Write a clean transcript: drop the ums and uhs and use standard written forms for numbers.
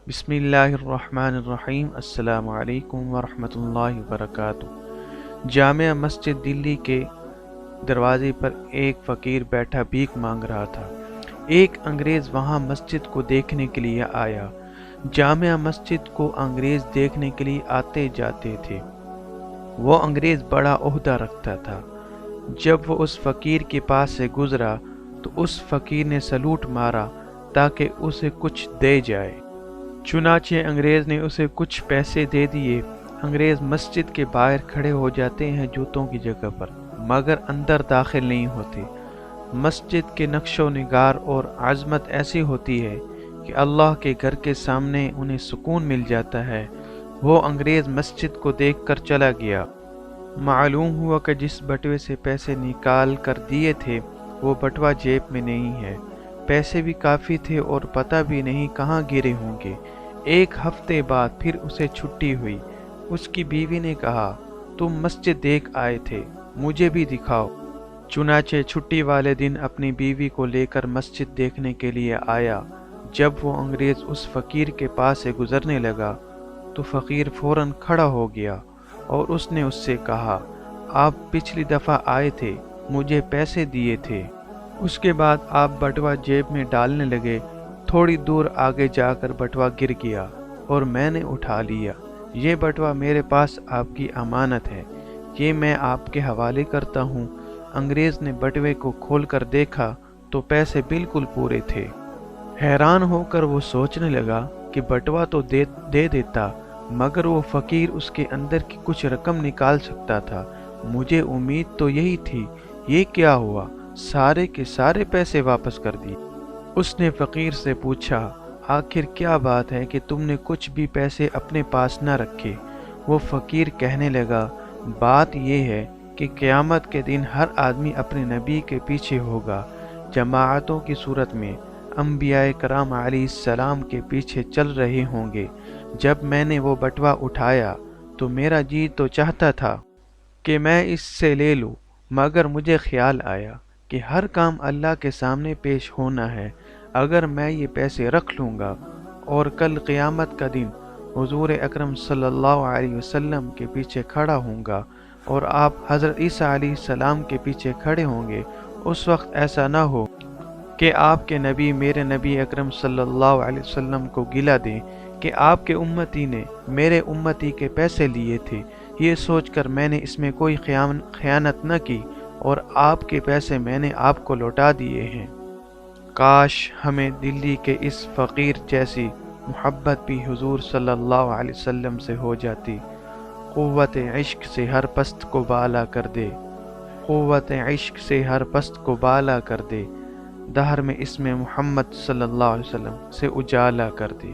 بسم اللہ الرحمن الرحیم۔ السلام علیکم ورحمۃ اللہ وبرکاتہ۔ جامع مسجد دلی کے دروازے پر ایک فقیر بیٹھا بھیک مانگ رہا تھا۔ ایک انگریز وہاں مسجد کو دیکھنے کے لیے آیا۔ جامع مسجد کو انگریز دیکھنے کے لیے آتے جاتے تھے۔ وہ انگریز بڑا عہدہ رکھتا تھا۔ جب وہ اس فقیر کے پاس سے گزرا تو اس فقیر نے سلوٹ مارا تاکہ اسے کچھ دے جائے۔ چنانچہ انگریز نے اسے کچھ پیسے دے دیے۔ انگریز مسجد کے باہر کھڑے ہو جاتے ہیں جوتوں کی جگہ پر، مگر اندر داخل نہیں ہوتے۔ مسجد کے نقش و نگار اور عظمت ایسی ہوتی ہے کہ اللہ کے گھر کے سامنے انہیں سکون مل جاتا ہے۔ وہ انگریز مسجد کو دیکھ کر چلا گیا۔ معلوم ہوا کہ جس بٹوے سے پیسے نکال کر دیے تھے وہ بٹوا جیب میں نہیں ہے۔ پیسے بھی کافی تھے اور پتہ بھی نہیں کہاں گرے ہوں گے۔ ایک ہفتے بعد پھر اسے چھٹی ہوئی۔ اس کی بیوی نے کہا، تم مسجد دیکھ آئے تھے، مجھے بھی دکھاؤ۔ چنانچہ چھٹی والے دن اپنی بیوی کو لے کر مسجد دیکھنے کے لیے آیا۔ جب وہ انگریز اس فقیر کے پاس سے گزرنے لگا تو فقیر فوراً کھڑا ہو گیا اور اس نے اس سے کہا، آپ پچھلی دفعہ آئے تھے، مجھے پیسے دیے تھے، اس کے بعد آپ بٹوا جیب میں ڈالنے لگے، تھوڑی دور آگے جا کر بٹوا گر گیا اور میں نے اٹھا لیا۔ یہ بٹوا میرے پاس آپ کی امانت ہے، یہ میں آپ کے حوالے کرتا ہوں۔ انگریز نے بٹوے کو کھول کر دیکھا تو پیسے بالکل پورے تھے۔ حیران ہو کر وہ سوچنے لگا کہ بٹوا تو دے دیتا، مگر وہ فقیر اس کے اندر کی کچھ رقم نکال سکتا تھا۔ مجھے امید تو یہی تھی، یہ کیا ہوا؟ سارے کے سارے پیسے واپس کر دیے۔ اس نے فقیر سے پوچھا، آخر کیا بات ہے کہ تم نے کچھ بھی پیسے اپنے پاس نہ رکھے؟ وہ فقیر کہنے لگا، بات یہ ہے کہ قیامت کے دن ہر آدمی اپنے نبی کے پیچھے ہوگا، جماعتوں کی صورت میں انبیاء کرام علیہ السلام کے پیچھے چل رہے ہوں گے۔ جب میں نے وہ بٹوا اٹھایا تو میرا جی تو چاہتا تھا کہ میں اس سے لے لوں، مگر مجھے خیال آیا کہ ہر کام اللہ کے سامنے پیش ہونا ہے۔ اگر میں یہ پیسے رکھ لوں گا اور کل قیامت کا دن حضور اکرم صلی اللہ علیہ وسلم کے پیچھے کھڑا ہوں گا اور آپ حضرت عیسیٰ علیہ السلام کے پیچھے کھڑے ہوں گے، اس وقت ایسا نہ ہو کہ آپ کے نبی میرے نبی اکرم صلی اللہ علیہ وسلم کو گلہ دیں کہ آپ کے امتی نے میرے امتی کے پیسے لیے تھے۔ یہ سوچ کر میں نے اس میں کوئی خیانت نہ کی اور آپ کے پیسے میں نے آپ کو لوٹا دیے ہیں۔ کاش ہمیں دلی کے اس فقیر جیسی محبت بھی حضور صلی اللہ علیہ وسلم سے ہو جاتی۔ قوت عشق سے ہر پست کو بالا کر دے، قوت عشق سے ہر پست کو بالا کر دے، دہر میں اسم محمد صلی اللہ علیہ وسلم سے اجالا کر دے۔